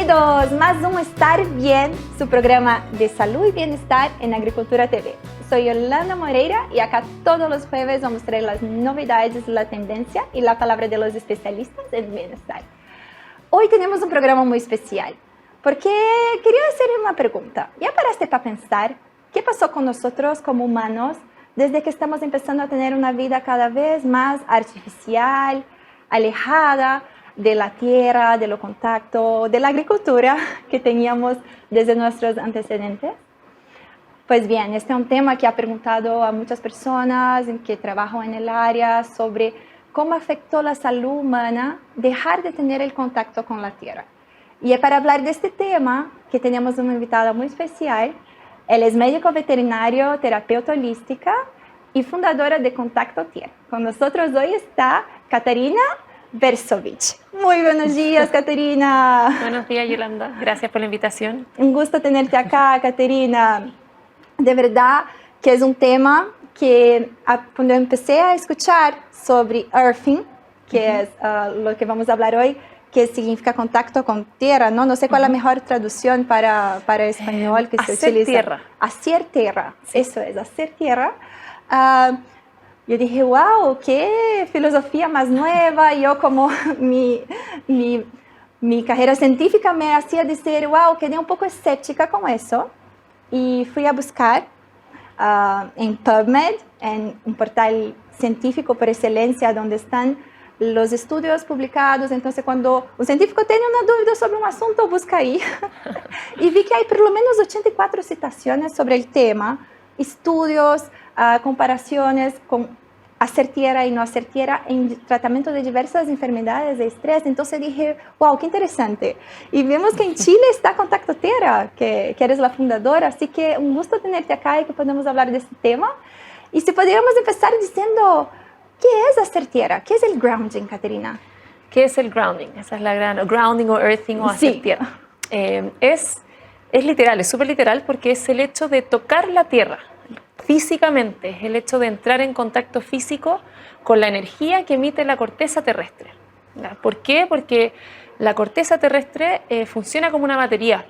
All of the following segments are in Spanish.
Bienvenidos, más un Estar Bien, su programa de salud y bienestar en Agricultura TV. Soy Yolanda Moreira y acá todos los jueves vamos a traer las novedades, la tendencia y la palabra de los especialistas en bienestar. Hoy tenemos un programa muy especial porque quería hacer una pregunta. ¿Ya paraste para pensar qué pasó con nosotros como humanos desde que estamos empezando a tener una vida cada vez más artificial, alejada de la tierra, de lo contacto, de la agricultura que teníamos desde nuestros antecedentes? Pues bien, este es un tema que ha preguntado a muchas personas que trabajan en el área sobre cómo afectó la salud humana dejar de tener el contacto con la tierra. Y para hablar de este tema, que tenemos una invitada muy especial. Él es médico veterinario, terapeuta holística y fundadora de Contacto Tierra. Con nosotros hoy está Catarina Versovich. Muy buenos días, Catarina. Buenos días, Yolanda. Gracias por la invitación. Un gusto tenerte acá, Catarina. De verdad que es un tema que cuando empecé a escuchar sobre earthing, que es lo que vamos a hablar hoy, que significa contacto con tierra, ¿no? No sé cuál es la mejor traducción para español que se utiliza. Tierra. Hacer tierra. Sí. Eso es, hacer tierra. Yo dije, wow, qué filosofía más nueva. Yo como mi carrera científica me hacía decir, wow, quedé un poco escéptica con eso. Y fui a buscar en PubMed, en un portal científico por excelencia, donde están los estudios publicados. Entonces, cuando un científico tiene una duda sobre un asunto, busca ahí. Y vi que hay por lo menos 84 citaciones sobre el tema, estudios, comparaciones con hacer tierra y no hacer tierra en tratamiento de diversas enfermedades de estrés. Entonces dije, wow, qué interesante. Y vemos que en Chile está Contacto Tierra, que eres la fundadora. Así que un gusto tenerte acá y que podamos hablar de este tema. Y si podríamos empezar diciendo, ¿qué es hacer tierra? ¿Qué es el grounding, Catarina? ¿Qué es el grounding? Esa es la gran... grounding o earthing o hacer tierra. Es literal, es súper literal porque es el hecho de tocar la tierra físicamente, es el hecho de entrar en contacto físico con la energía que emite la corteza terrestre. ¿Por qué? Porque la corteza terrestre funciona como una batería,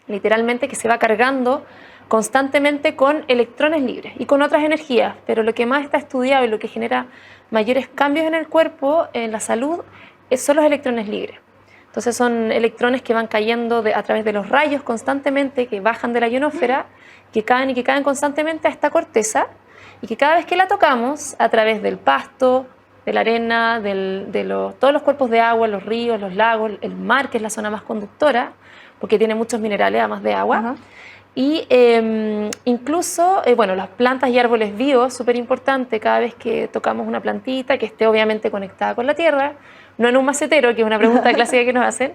literalmente, que se va cargando constantemente con electrones libres y con otras energías, pero lo que más está estudiado y lo que genera mayores cambios en el cuerpo, en la salud, son los electrones libres. Entonces son electrones que van cayendo a través de los rayos constantemente, que bajan de la ionosfera, que caen y que caen constantemente a esta corteza, y que cada vez que la tocamos, a través del pasto, de la arena, todos los cuerpos de agua, los ríos, los lagos, el mar, que es la zona más conductora, porque tiene muchos minerales además de agua, y incluso, bueno, las plantas y árboles vivos, súper importante, cada vez que tocamos una plantita que esté obviamente conectada con la tierra, no en un macetero, que es una pregunta clásica que nos hacen,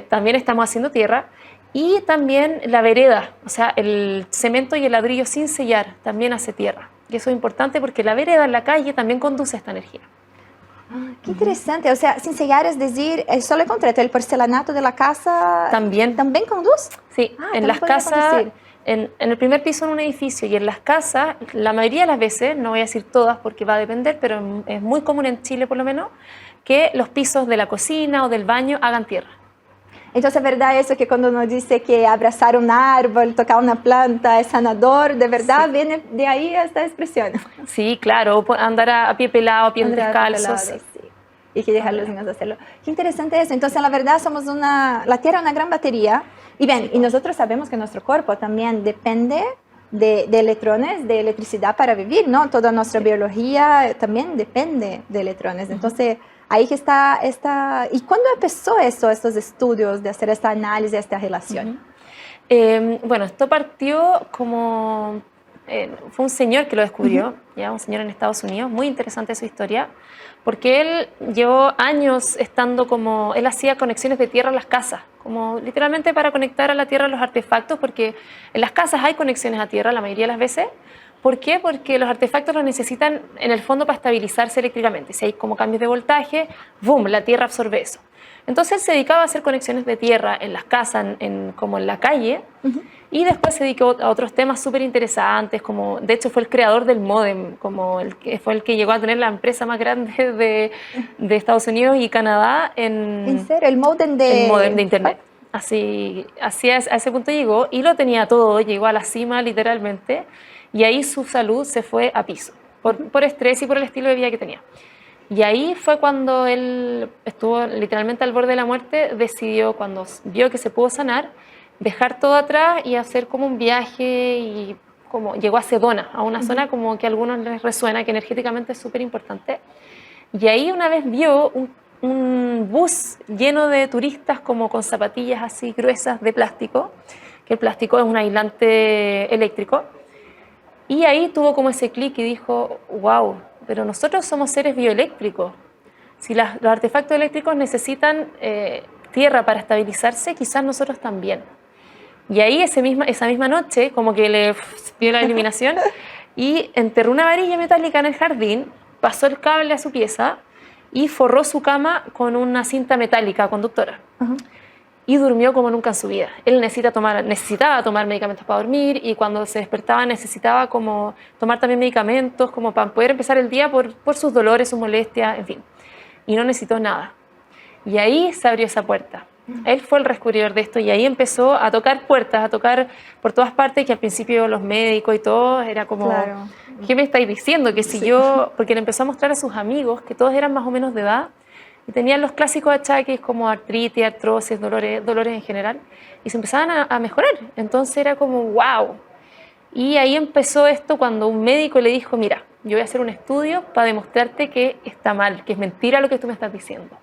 también estamos haciendo tierra. Y también la vereda, o sea, el cemento y el ladrillo sin sellar también hace tierra. Y eso es importante porque la vereda en la calle también conduce esta energía. Qué interesante, o sea, sin sellar es decir, solo el concreto, el porcelanato de la casa también conduce. Sí, en las casas, en el primer piso en un edificio y en las casas, la mayoría de las veces, no voy a decir todas porque va a depender, pero es muy común en Chile por lo menos, que los pisos de la cocina o del baño hagan tierra. Entonces, ¿es verdad eso que cuando uno dice que abrazar un árbol, tocar una planta es sanador? ¿De verdad sí viene de ahí esta expresión? Sí, claro, andar a pie pelado, a pies descalzos. Sí. Y que dejar a los niños hacerlo. Qué interesante eso. Entonces, la verdad, la Tierra es una gran batería. Y bien, y nosotros sabemos que nuestro cuerpo también depende de electrones, de electricidad para vivir, ¿no? Toda nuestra biología también depende de electrones. Entonces, ahí que está esta... ¿Y cuándo empezó eso, estos estudios de hacer esta análisis, esta relación? Bueno, esto partió como... fue un señor que lo descubrió, ya un señor en Estados Unidos, muy interesante su historia, porque él llevó años estando como... Él hacía conexiones de tierra en las casas, como literalmente para conectar a la tierra los artefactos, porque en las casas hay conexiones a tierra la mayoría de las veces. ¿Por qué? Porque los artefactos los necesitan en el fondo para estabilizarse eléctricamente. Si hay como cambios de voltaje, ¡boom!, la tierra absorbe eso. Entonces él se dedicaba a hacer conexiones de tierra en las casas, como en la calle, y después se dedicó a otros temas súper interesantes, como de hecho fue el creador del módem, fue el que llegó a tener la empresa más grande de Estados Unidos y Canadá. ¿En serio? ¿El módem de internet? así a ese punto llegó y lo tenía todo, llegó a la cima literalmente y ahí su salud se fue a piso por estrés y por el estilo de vida que tenía. Y ahí fue cuando él estuvo literalmente al borde de la muerte, decidió, cuando vio que se pudo sanar, dejar todo atrás y hacer como un viaje y como llegó a Sedona, a una zona como que a algunos les resuena, que energéticamente es súper importante. Y ahí una vez vio un bus lleno de turistas como con zapatillas así gruesas de plástico, que el plástico es un aislante eléctrico. Y ahí tuvo como ese clic y dijo, wow, pero nosotros somos seres bioeléctricos. Si los artefactos eléctricos necesitan tierra para estabilizarse, quizás nosotros también. Y ahí esa misma noche como que le dio la iluminación y enterró una varilla metálica en el jardín, pasó el cable a su pieza y forró su cama con una cinta metálica conductora. Y durmió como nunca en su vida. Él necesitaba tomar medicamentos para dormir y cuando se despertaba necesitaba como tomar también medicamentos como para poder empezar el día por sus dolores, sus molestias, en fin. Y no necesitó nada. Y ahí se abrió esa puerta. Él fue el descubridor de esto y ahí empezó a tocar puertas, a tocar por todas partes, que al principio los médicos y todo era como, claro, ¿qué me estáis diciendo? Que si yo, porque le empezó a mostrar a sus amigos que todos eran más o menos de edad y tenían los clásicos achaques como artritis, artrosis, dolores en general y se empezaban a mejorar. Entonces era como, wow. Y ahí empezó esto cuando un médico le dijo, mira, yo voy a hacer un estudio para demostrarte que está mal, que es mentira lo que tú me estás diciendo.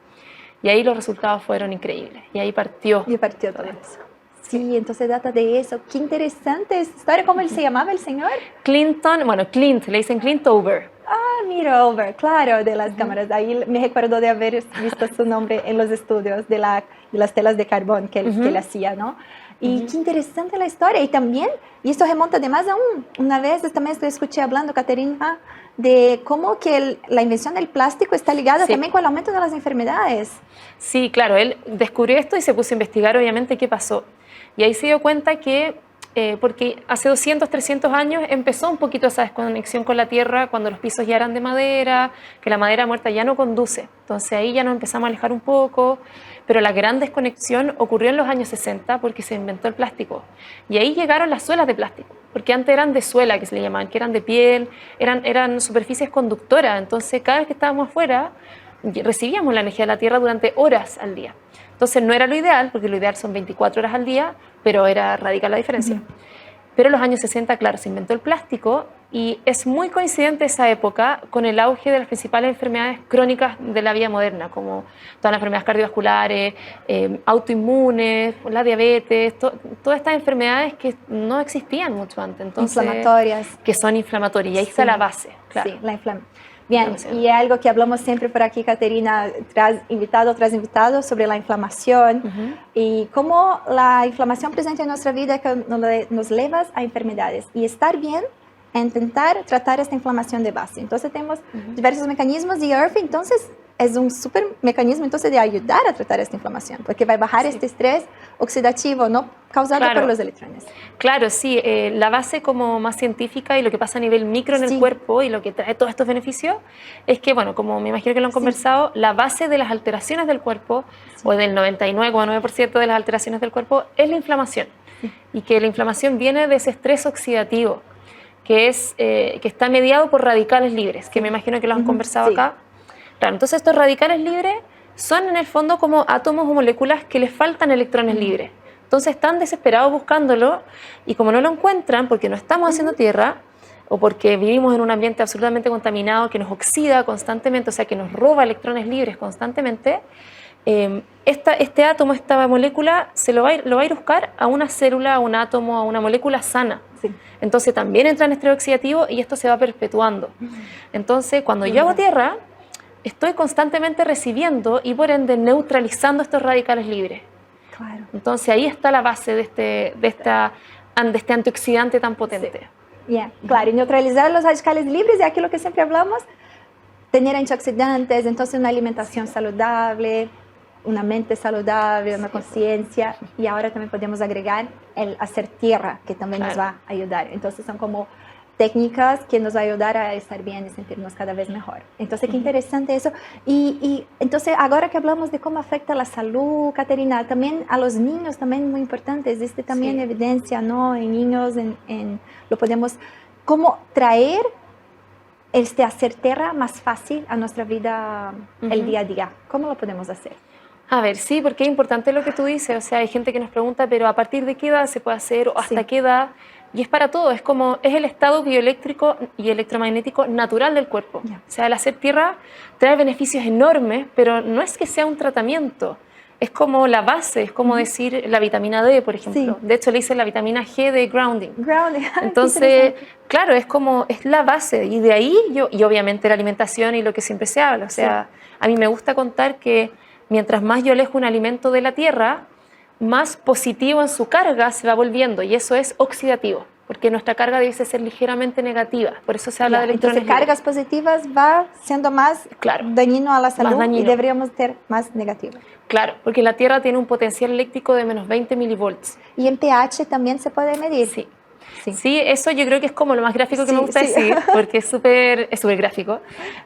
Y ahí los resultados fueron increíbles. Y ahí partió. Y partió todo eso. Sí, entonces data de eso. Qué interesante esta historia. ¿Cómo él se llamaba, el señor? Clinton, bueno, Clint, le dicen Clintover. Ah, mira, Over, claro, de las cámaras. Ahí me recuerdo de haber visto su nombre en los estudios de las telas de carbón que él hacía, ¿no? Y qué interesante la historia. Y también, y esto remonta de más aún, una vez también escuché hablando, Caterina, de cómo que la invención del plástico está ligada también con el aumento de las enfermedades. Sí, claro, él descubrió esto y se puso a investigar obviamente qué pasó. Y ahí se dio cuenta que, porque hace 200, 300 años empezó un poquito esa desconexión con la tierra cuando los pisos ya eran de madera, que la madera muerta ya no conduce. Entonces ahí ya nos empezamos a alejar un poco, pero la gran desconexión ocurrió en los años 60 porque se inventó el plástico. Y ahí llegaron las suelas de plástico, porque antes eran de suela, que se le llamaban, que eran de piel, eran superficies conductoras. Entonces cada vez que estábamos afuera recibíamos la energía de la tierra durante horas al día. Entonces no era lo ideal, porque lo ideal son 24 horas al día, pero era radical la diferencia. Pero en los años 60, claro, se inventó el plástico y es muy coincidente esa época con el auge de las principales enfermedades crónicas de la vida moderna, como todas las enfermedades cardiovasculares, autoinmunes, la diabetes, todas estas enfermedades que no existían mucho antes. Entonces, inflamatorias. Que son inflamatorias, y ahí está la base. Claro. Sí, la inflamación. Bien, y algo que hablamos siempre por aquí, Caterina, tras invitado sobre la inflamación y cómo la inflamación presente en nuestra vida que nos lleva a enfermedades. Y estar bien es intentar tratar esta inflamación de base. Entonces tenemos diversos mecanismos y Earth, entonces, es un súper mecanismo entonces de ayudar a tratar esta inflamación, porque va a bajar este estrés oxidativo no causado por los electrones. Claro, sí, la base como más científica y lo que pasa a nivel micro en el cuerpo y lo que trae todos estos beneficios es que, bueno, como me imagino que lo han conversado, la base de las alteraciones del cuerpo o del 99,9% de las alteraciones del cuerpo es la inflamación y que la inflamación viene de ese estrés oxidativo que está mediado por radicales libres, que me imagino que lo han conversado acá. Claro, entonces estos radicales libres son en el fondo como átomos o moléculas que les faltan electrones libres. Entonces están desesperados buscándolo y como no lo encuentran porque no estamos haciendo tierra o porque vivimos en un ambiente absolutamente contaminado que nos oxida constantemente, o sea que nos roba electrones libres constantemente, este átomo, esta molécula lo va a ir a buscar a una célula, a un átomo, a una molécula sana. Entonces también entra en estrés oxidativo y esto se va perpetuando. Entonces cuando yo hago tierra, estoy constantemente recibiendo y por ende neutralizando estos radicales libres. Claro. Entonces ahí está la base de este antioxidante tan potente. Claro, y neutralizar los radicales libres es aquello que siempre hablamos, tener antioxidantes, entonces una alimentación saludable, una mente saludable, una conciencia, y ahora también podemos agregar el hacer tierra, que también nos va a ayudar. Entonces son como técnicas que nos va a ayudar a estar bien y sentirnos cada vez mejor. Entonces, qué interesante eso. Y entonces, ahora que hablamos de cómo afecta la salud, Caterina, también a los niños, también muy importante, existe también evidencia, ¿no? En niños, lo podemos, cómo traer hacer tierra más fácil a nuestra vida, el día a día. ¿Cómo lo podemos hacer? A ver, sí, porque es importante lo que tú dices. O sea, hay gente que nos pregunta, pero ¿a partir de qué edad se puede hacer o hasta qué edad? Y es para todo, es el estado bioeléctrico y electromagnético natural del cuerpo. O sea, el hacer tierra trae beneficios enormes, pero no es que sea un tratamiento. Es como la base, es como decir la vitamina D, por ejemplo. De hecho, le dicen la vitamina G de grounding. Entonces, claro, es la base. Y de ahí, y obviamente la alimentación y lo que siempre se habla. O sea, a mí me gusta contar que mientras más yo alejo un alimento de la tierra, más positivo en su carga se va volviendo, y eso es oxidativo, porque nuestra carga debe ser ligeramente negativa, por eso se habla de electrones entonces cargas positivas va siendo más dañino a la salud y deberíamos ser más negativos. Claro, porque la tierra tiene un potencial eléctrico de menos 20 milivolts. ¿Y en pH también se puede medir? Sí, eso yo creo que es como lo más gráfico que me gusta decir, porque es súper gráfico,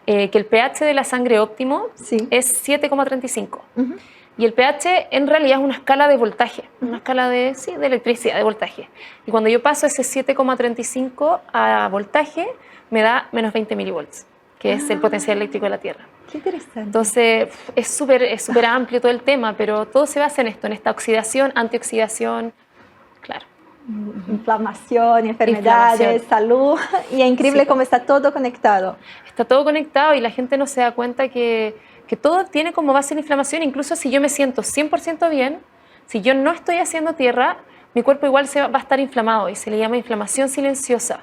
que el pH de la sangre óptimo es 7,35. Y el pH en realidad es una escala de voltaje, una escala de electricidad, de voltaje. Y cuando yo paso ese 7,35 a voltaje, me da menos 20 milivolts, que es el potencial eléctrico de la Tierra. Qué interesante. Entonces, es súper amplio todo el tema, pero todo se basa en esto, en esta oxidación, antioxidación, claro. Inflamación, enfermedades, salud. Y es increíble cómo está todo conectado. Está todo conectado y la gente no se da cuenta que todo tiene como base la inflamación. Incluso si yo me siento 100% bien, si yo no estoy haciendo tierra, mi cuerpo igual va a estar inflamado y se le llama inflamación silenciosa,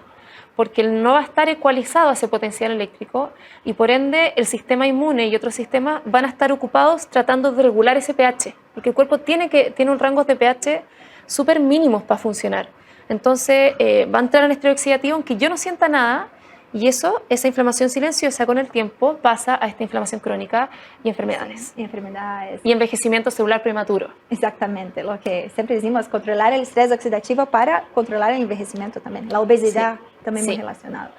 porque no va a estar ecualizado a ese potencial eléctrico y por ende el sistema inmune y otros sistemas van a estar ocupados tratando de regular ese pH, porque el cuerpo tiene un rango de pH súper mínimos para funcionar. Entonces va a entrar en estrés oxidativo aunque yo no sienta nada. Y esa inflamación silenciosa con el tiempo pasa a esta inflamación crónica y enfermedades. Y envejecimiento celular prematuro. Exactamente, lo que siempre decimos, controlar el estrés oxidativo para controlar el envejecimiento también. La obesidad también muy relacionada.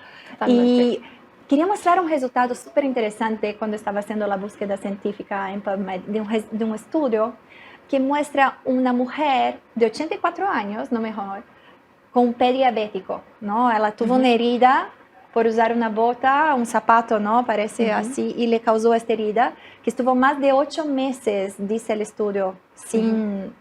Y quería mostrar un resultado súper interesante cuando estaba haciendo la búsqueda científica en PubMed de un estudio que muestra una mujer de 84 años, no mejor, con un pie diabético, ¿no? Ella tuvo una herida por usar una bota, un zapato, ¿no? Parece así, y le causó esta herida, que estuvo más de 8 meses, dice el estudio, sin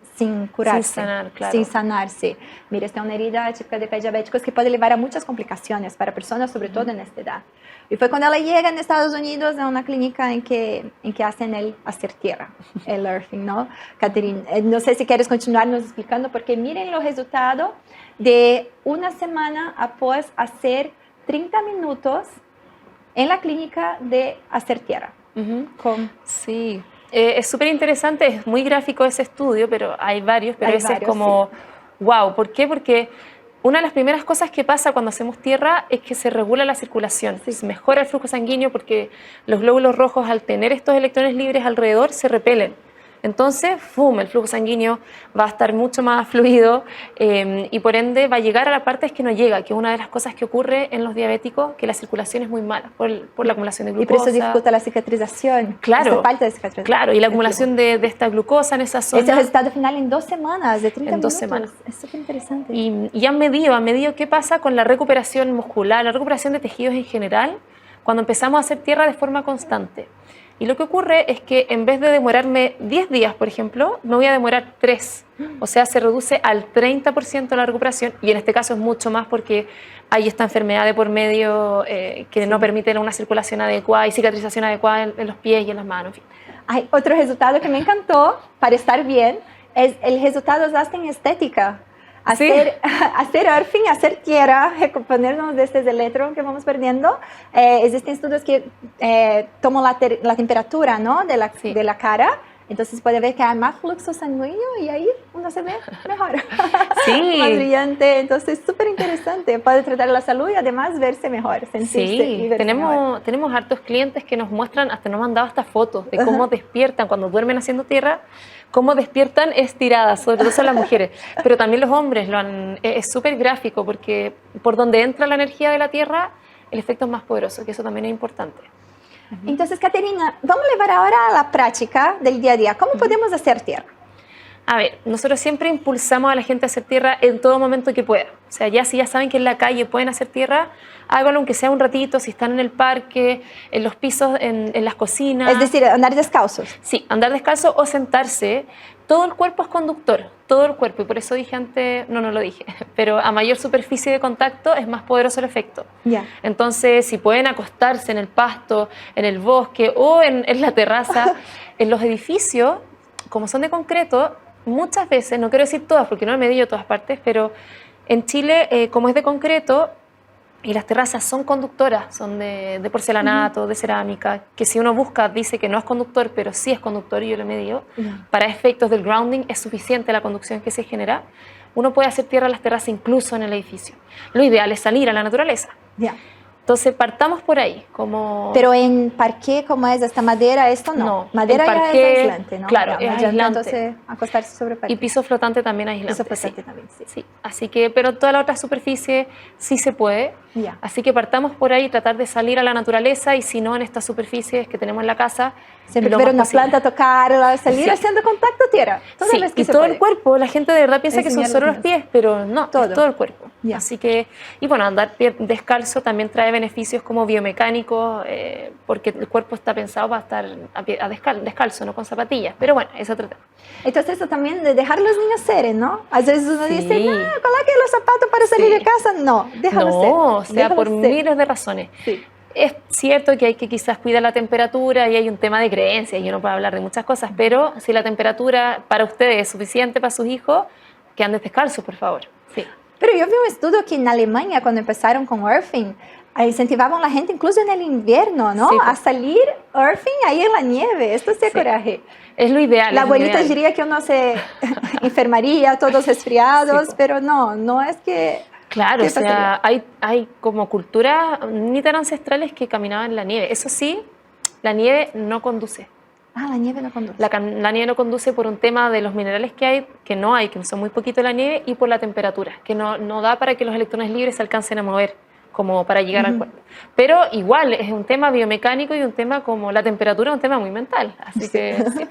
curarse. Sin sanar, claro. Sin sanarse. Mira, esta es una herida típica de diabéticos que puede llevar a muchas complicaciones para personas, sobre todo en esta edad. Y fue cuando ella llega en Estados Unidos a una clínica en que hacen el hacer tierra, el earthing, ¿no? Caterina, no sé si quieres continuarnos explicando, porque miren los resultados de una semana após hacer 30 minutos en la clínica de hacer tierra. Sí, es súper interesante, es muy gráfico ese estudio, pero hay varios, pero ese es como, wow, ¿por qué? Porque una de las primeras cosas que pasa cuando hacemos tierra es que se regula la circulación, se mejora el flujo sanguíneo porque los glóbulos rojos al tener estos electrones libres alrededor se repelen. Entonces, el flujo sanguíneo va a estar mucho más fluido y por ende va a llegar a la parte que no llega, que es una de las cosas que ocurre en los diabéticos, que la circulación es muy mala por la acumulación de glucosa. Y por eso dificulta la cicatrización. Claro, falta de cicatrización. Claro, y la acumulación de esta glucosa en esa zona. Este resultado final en 2 semanas, de 30 minutos. 2 semanas. Es súper interesante. Y han medido qué pasa con la recuperación muscular, la recuperación de tejidos en general, cuando empezamos a hacer tierra de forma constante. Y lo que ocurre es que en vez de demorarme 10 días, por ejemplo, me voy a demorar 3. O sea, se reduce al 30% la recuperación y en este caso es mucho más porque hay esta enfermedad de por medio que no permite una circulación adecuada y cicatrización adecuada en los pies y en las manos. En fin. Hay otro resultado que me encantó para estar bien, es el resultado en estética. Hacer earthing, hacer tierra, recomponernos de estos electrones que vamos perdiendo. Existen estudios que toman la temperatura, ¿no? de la cara Entonces puede ver que hay más flujo sanguíneo y ahí uno se ve mejor, Sí. más brillante. Entonces es súper interesante. Puede tratar la salud y además verse mejor, sentirse y Sí, verse mejor. tenemos hartos clientes que nos muestran, hasta nos han dado hasta fotos de cómo despiertan cuando duermen haciendo tierra, cómo despiertan estiradas, sobre todo son las mujeres, pero también los hombres es súper gráfico porque por donde entra la energía de la tierra, el efecto es más poderoso, que eso también es importante. Entonces, Caterina, vamos a llevar ahora a la práctica del día a día. ¿Cómo podemos hacer tierra? A ver, nosotros siempre impulsamos a la gente a hacer tierra en todo momento que pueda. O sea, ya si ya saben que en la calle pueden hacer tierra, háganlo aunque sea un ratito, si están en el parque, en los pisos, en las cocinas. Es decir, andar descalzos. Sí, andar descalzo o sentarse. Todo el cuerpo es conductor, todo el cuerpo. Y por eso dije antes, no lo dije, pero a mayor superficie de contacto es más poderoso el efecto. Ya. Entonces, si pueden acostarse en el pasto, en el bosque o en la terraza, en los edificios, como son de concreto, muchas veces, no quiero decir todas porque no he medido todas partes, pero en Chile, como es de concreto y las terrazas son conductoras, son de porcelanato, de cerámica, que si uno busca dice que no es conductor, pero sí es conductor y yo lo he medido, para efectos del grounding es suficiente la conducción que se genera. Uno puede hacer tierra en las terrazas incluso en el edificio. Lo ideal es salir a la naturaleza. Ya. Entonces partamos por ahí, como... Pero en parqué, como es esta madera, esto no. No, Madera en ya parqué, es aislante, ¿no? claro, Ya, es no adianta, aislante. Entonces, acostarse sobre parqué. Y piso flotante también aislante. Piso flotante sí. también, sí. Sí, así que, pero toda la otra superficie sí se puede. Ya. Así que partamos por ahí, tratar de salir a la naturaleza y si no en estas superficies que tenemos en la casa, Siempre lo ver más una posible. planta, tocarla, salir Sí. haciendo contacto tierra. Todas Sí, las que y se todo puede. el cuerpo, la gente de verdad piensa que son Enseñar solo los los pies, pero no, Todo. es todo el cuerpo. Ya. Así que, y bueno, andar descalzo también trae beneficios como biomecánicos, porque el cuerpo está pensado para estar descalzo, no con zapatillas. Pero bueno, es otro tema. Entonces, eso también de dejar los niños ser, ¿no? A veces uno Sí. dice, no, coloque los zapatos para salir Sí. de casa. No, déjalo ser. No, o sea, déjalo por ser. miles de razones. Sí. Es cierto que hay que quizás cuidar la temperatura y hay un tema de creencias y uno puede hablar de muchas cosas, pero si la temperatura para ustedes es suficiente para sus hijos, que anden descalzos, por favor. Sí. Pero yo vi un estudio que en Alemania, cuando empezaron con Earthing, incentivaban a la gente, incluso en el invierno, ¿no? Sí, A salir Earthing ahí en la nieve. Esto sí es Sí. coraje. Es lo ideal. La es lo abuelita ideal. diría que uno se enfermaría, todos resfriados, Sí, po. pero no es que... Claro, ¿Qué o sea, hay como culturas ni tan ancestrales que caminaban en la nieve. Eso sí, la nieve no conduce. Ah, la nieve no conduce. La nieve no conduce por un tema de los minerales que hay, que no hay, que son muy poquitos la nieve, y por la temperatura, que no da para que los electrones libres se alcancen a mover, como para llegar al cuerpo. Pero igual es un tema biomecánico y un tema como la temperatura, un tema muy mental. Así que sí.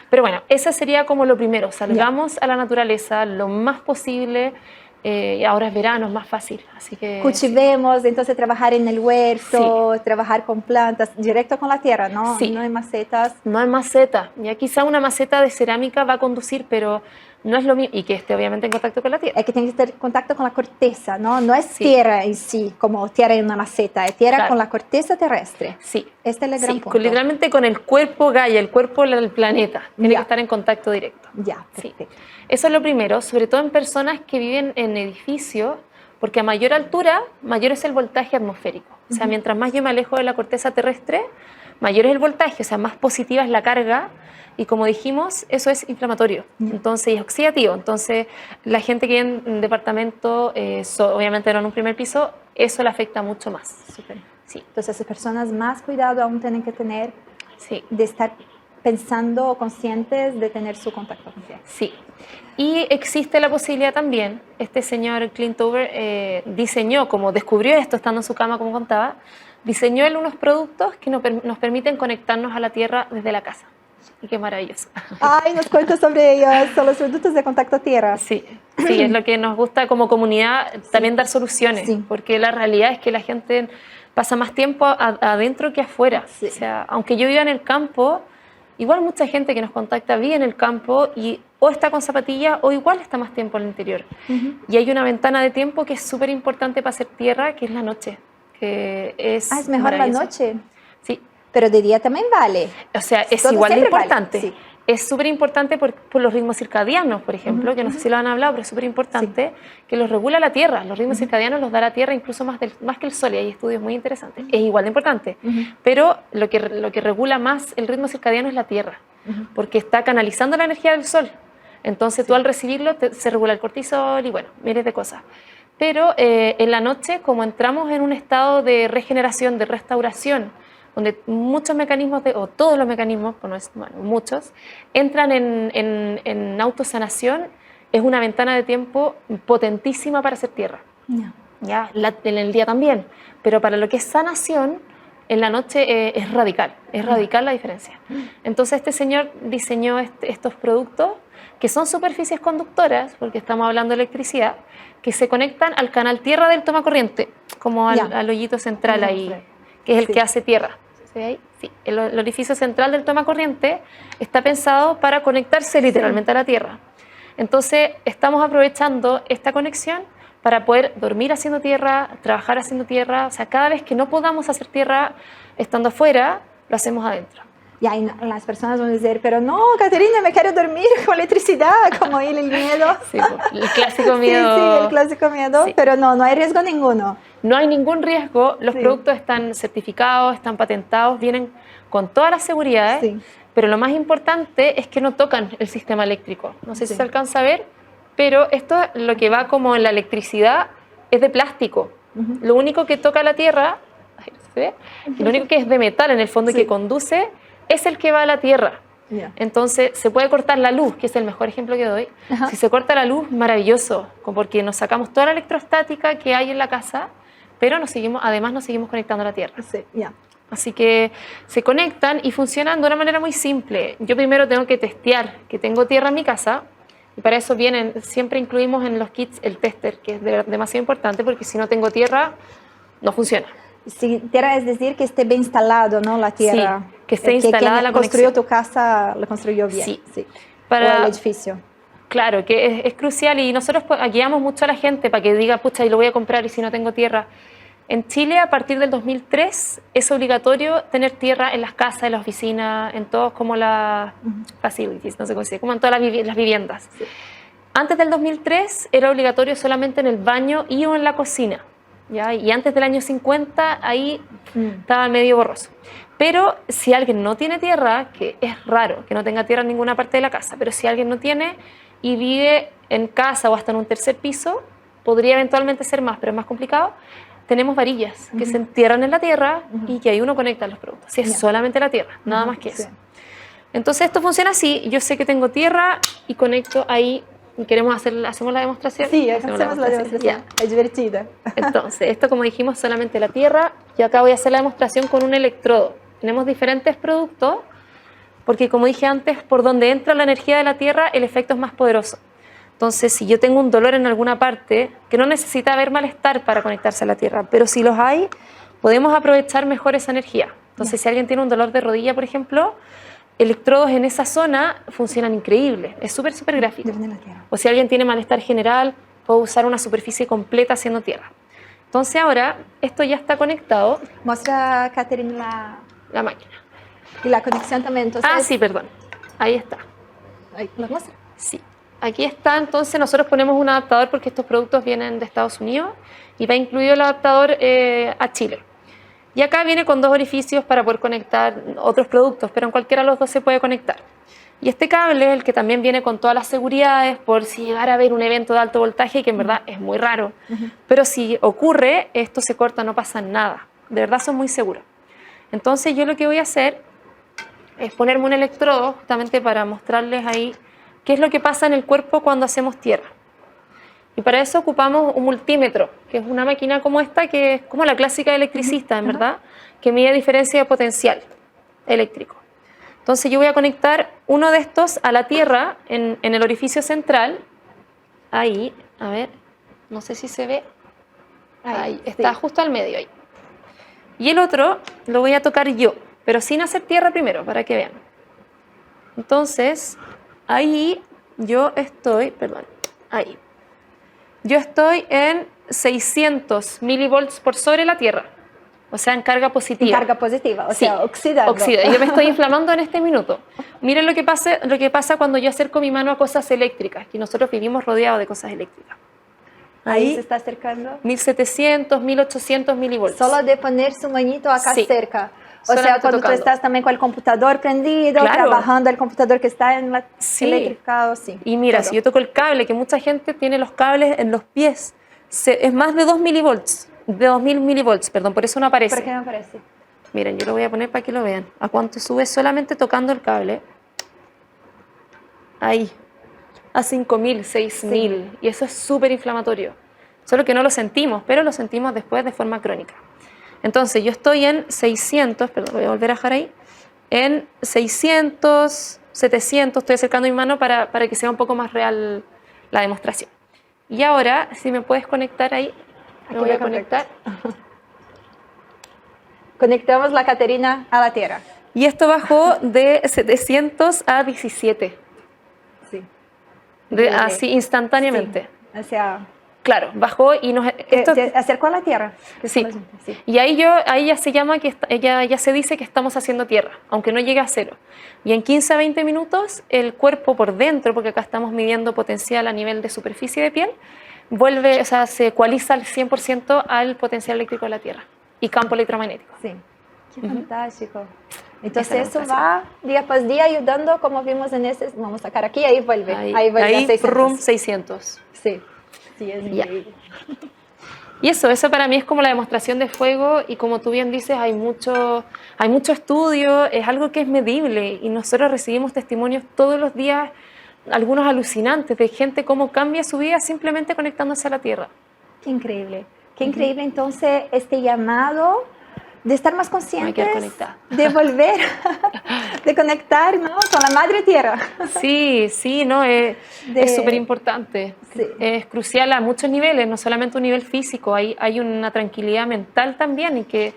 Pero bueno, ese sería como lo primero. Salgamos a la naturaleza lo más posible. Y ahora es verano, es más fácil. Así que Cultivemos, entonces trabajar en el huerto, trabajar con plantas, directo con la tierra, ¿no? Sí. No hay macetas. no hay maceta. Ya quizá una maceta de cerámica va a conducir, pero no es lo mismo. Y que esté obviamente en contacto con la tierra. Hay que tener que tener contacto con la corteza, ¿no? No es Sí. tierra en sí, como tierra en una maceta, es tierra Claro. con la corteza terrestre. Sí. Este es el gran Sí, punto. literalmente con el cuerpo Gaia, el cuerpo del planeta. Tiene Ya. que estar en contacto directo. Ya, Sí. perfecto. Eso es lo primero, sobre todo en personas que viven en edificios, porque a mayor altura, mayor es el voltaje atmosférico. O sea, mientras más yo me alejo de la corteza terrestre, mayor es el voltaje, o sea, más positiva es la carga. Y como dijimos, eso es inflamatorio, entonces es oxidativo. Entonces, la gente que vive en departamento, obviamente no en un primer piso, eso le afecta mucho más. Súper. Sí, Entonces, las personas más cuidado aún tienen que tener sí. de estar pensando o conscientes de tener su contacto con tierra. Sí, y existe la posibilidad también, este señor Clint Over diseñó, como descubrió esto estando en su cama, como contaba, diseñó él unos productos que nos permiten conectarnos a la tierra desde la casa. Y qué maravilloso. Ay, nos cuenta sobre ellos, son los productos de contacto tierra. Sí, sí, es lo que nos gusta como comunidad, también dar soluciones, Sí. porque la realidad es que la gente pasa más tiempo adentro que afuera. Sí. O sea, aunque yo viva en el campo, igual mucha gente que nos contacta vive en el campo y o está con zapatillas o igual está más tiempo en el interior. Y hay una ventana de tiempo que es súper importante para hacer tierra, que es la noche. Que es Es mejor la maravilloso. noche, Sí, pero de día también vale. o sea, es Todo igual de siempre vale, importante. sí. Es súper importante por los ritmos circadianos, por ejemplo, que no sé si lo han hablado, pero es súper importante, que los regula la Tierra. Los ritmos circadianos los da la Tierra incluso más que el Sol, y hay estudios muy interesantes. Es igual de importante, pero lo que regula más el ritmo circadiano es la Tierra. porque está canalizando la energía del sol. Entonces tú al recibirlo se regula el cortisol y bueno, miles de cosas. Pero en la noche, como entramos en un estado de regeneración, de restauración, donde muchos mecanismos, o todos los mecanismos, bueno, muchos, entran en autosanación, es una ventana de tiempo potentísima para hacer tierra. Ya, en el día también, pero para lo que es sanación, en la noche es radical la diferencia. Entonces este señor diseñó estos productos que son superficies conductoras, porque estamos hablando de electricidad, que se conectan al canal tierra del toma corriente, como al hoyito central ahí, que es el que hace tierra. ¿Se ve ahí? Sí. El orificio central del toma corriente está pensado para conectarse literalmente a la tierra. Entonces estamos aprovechando esta conexión para poder dormir haciendo tierra, trabajar haciendo tierra. O sea, cada vez que no podamos hacer tierra estando afuera, lo hacemos adentro. Y ahí las personas van a decir, pero no, Caterina, me quiero dormir con electricidad, como el miedo. Sí, el clásico miedo. Sí, el clásico miedo, sí. Pero no hay riesgo ninguno. No hay ningún riesgo, los productos están certificados, están patentados, vienen con todas las seguridades, pero lo más importante es que no tocan el sistema eléctrico. No sé si se alcanza a ver, pero esto, lo que va como en la electricidad, es de plástico. Lo único que toca la tierra, ¿se ve? Lo único que es de metal en el fondo y que conduce, es el que va a la tierra. Entonces se puede cortar la luz, que es el mejor ejemplo que doy. Si se corta la luz, maravilloso, porque nos sacamos toda la electrostática que hay en la casa, pero además nos seguimos conectando a la tierra. Así que se conectan y funcionan de una manera muy simple. Yo primero tengo que testear que tengo tierra en mi casa, y para eso siempre incluimos en los kits el tester, que es demasiado importante, porque si no tengo tierra, no funciona. Si tierra es decir que esté bien instalado, ¿no? La tierra. Sí, que esté instalada la conexión. Construyó tu casa, la construyó bien. Sí. O el edificio. Claro, que es crucial, y nosotros guiamos mucho a la gente para que diga, pucha, y lo voy a comprar y si no tengo tierra. En Chile, a partir del 2003, es obligatorio tener tierra en las casas, en las oficinas, en todos como las facilities, no sé cómo se dice, como en todas las viviendas. Antes del 2003 era obligatorio solamente en el baño y o en la cocina. ¿Ya? Y antes del año 50 ahí estaba medio borroso. Pero si alguien no tiene tierra, que es raro que no tenga tierra en ninguna parte de la casa, pero si alguien no tiene y vive en casa o hasta en un tercer piso, podría eventualmente ser más, pero es más complicado. Tenemos varillas que se entierran en la tierra y que ahí uno conecta los productos. Si es solamente la tierra, nada más que eso. Entonces esto funciona así. Yo sé que tengo tierra y conecto ahí. ¿Hacemos la demostración? Sí, hacemos la demostración. Es divertida. Entonces, esto, como dijimos, solamente la tierra. Y acá voy a hacer la demostración con un electrodo. Tenemos diferentes productos, porque como dije antes, por donde entra la energía de la tierra, el efecto es más poderoso. Entonces, si yo tengo un dolor en alguna parte, que no necesita haber malestar para conectarse a la tierra, pero si los hay, podemos aprovechar mejor esa energía. Entonces, si alguien tiene un dolor de rodilla, por ejemplo, electrodos en esa zona funcionan increíble, es súper gráfico. O si alguien tiene malestar general, puedo usar una superficie completa haciendo tierra. Entonces ahora, esto ya está conectado. Muestra, Caterina, la máquina. Y la conexión también. Entonces, sí, perdón. Ahí está. Ahí, ¿lo muestra? Sí. Aquí está, entonces nosotros ponemos un adaptador porque estos productos vienen de Estados Unidos y va incluido el adaptador a Chile. Y acá viene con dos orificios para poder conectar otros productos, pero en cualquiera de los dos se puede conectar. Y este cable es el que también viene con todas las seguridades por si llegara a haber un evento de alto voltaje, que en verdad es muy raro. Pero si ocurre, esto se corta, no pasa nada. De verdad son muy seguros. Entonces yo lo que voy a hacer es ponerme un electrodo justamente para mostrarles ahí qué es lo que pasa en el cuerpo cuando hacemos tierra. Y para eso ocupamos un multímetro, que es una máquina como esta, que es como la clásica electricista, en verdad, que mide diferencia de potencial eléctrico. Entonces yo voy a conectar uno de estos a la tierra en el orificio central. Ahí, a ver, no sé si se ve. Ahí está, justo al medio ahí. Y el otro lo voy a tocar yo, pero sin hacer tierra primero, para que vean. Entonces, ahí yo estoy, ahí. Yo estoy en 600 milivolts por sobre la Tierra, o sea, en carga positiva. En carga positiva, o sea, oxidando. Oxida. Yo me estoy inflamando en este minuto. Miren lo que pasa cuando yo acerco mi mano a cosas eléctricas, que nosotros vivimos rodeados de cosas eléctricas. Ahí se está acercando. 1700, 1800 milivolts. Solo de poner su manito acá cerca. O sea, solamente cuando tú tocando. estás también con el computador prendido, Claro. trabajando el computador que está en la Sí. electrificado, sí. Y mira, todo. si yo toco el cable, que mucha gente tiene los cables en los pies, es más de 2 milivolts, de 2000 milivolts, perdón, por eso no aparece. ¿Por qué me parece? Miren, yo lo voy a poner para que lo vean. ¿A cuánto sube solamente tocando el cable? Ahí, a 5000, 6000. Y eso es súper inflamatorio. Solo que no lo sentimos, pero lo sentimos después de forma crónica. Entonces, yo estoy en 600, perdón, voy a volver a bajar ahí. En 600, 700, estoy acercando mi mano para que sea un poco más real la demostración. Y ahora, si me puedes conectar ahí, me voy a conectar. Conectamos la Caterina a la Tierra. Y esto bajó de 700 a 17. Sí. Así instantáneamente. Sí. O sea, Claro, bajó y esto, te acercó a la Tierra. sí. Sí. Y ahí ya se llama ya se dice que estamos haciendo tierra, aunque no llegue a cero. Y en 15 a 20 minutos el cuerpo por dentro, porque acá estamos midiendo potencial a nivel de superficie de piel, vuelve, o sea, se ecualiza al 100% al potencial eléctrico de la Tierra y campo electromagnético. Sí. Qué fantástico. Entonces Esa eso demostración. va día por día ayudando, como vimos en ese, vamos a sacar aquí, ahí vuelve a Ahí 600. rum 600. Sí, sí, es Ya. increíble. Y eso para mí es como la demostración de fuego y como tú bien dices, hay mucho estudio, es algo que es medible y nosotros recibimos testimonios todos los días, algunos alucinantes, de gente cómo cambia su vida simplemente conectándose a la Tierra. Qué increíble. Qué increíble entonces este llamado de estar más Hay que conscientes, estar conectada. de volver, de conectar, ¿no? Con la Madre Tierra. Sí, no, es súper importante. Sí. Es crucial a muchos niveles, no solamente un nivel físico, hay una tranquilidad mental también y que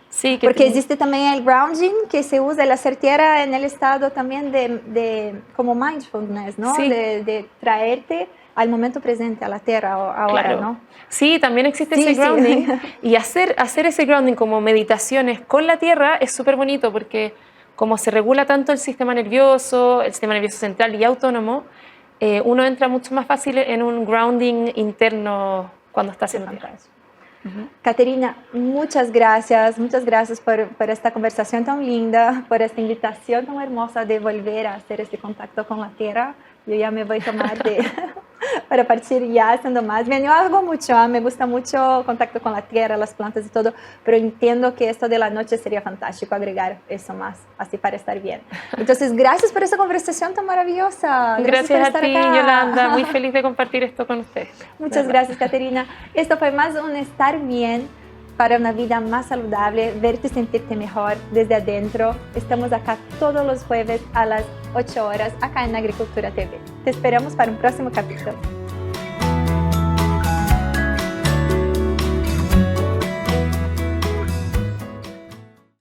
sí. Que Porque existe también el grounding que se usa, el hacer tierra en el estado también de como mindfulness, ¿no? Sí. De traerte al momento presente, a la tierra ahora, Claro. ¿no? Sí, también existe Sí, ese sí. grounding y hacer ese grounding como meditaciones con la tierra es súper bonito porque como se regula tanto el sistema nervioso central y autónomo, uno entra mucho más fácil en un grounding interno cuando está haciendo tierra. Caterina, muchas gracias por esta conversación tan linda, por esta invitación tan hermosa de volver a hacer este contacto con la tierra. Yo ya me voy a tomar para partir ya haciendo más. Bien, yo hago mucho, me gusta mucho contacto con la tierra, las plantas y todo, pero entiendo que esto de la noche sería fantástico agregar eso más, así para estar bien. Entonces, gracias por esta conversación tan maravillosa. Gracias por a estar ti, acá. Yolanda, muy feliz de compartir esto con ustedes. Muchas gracias, Caterina. Esto fue más un estar bien para una vida más saludable, verte y sentirte mejor desde adentro. Estamos acá todos los jueves a las 8 horas, acá en Agricultura TV. Te esperamos para un próximo capítulo.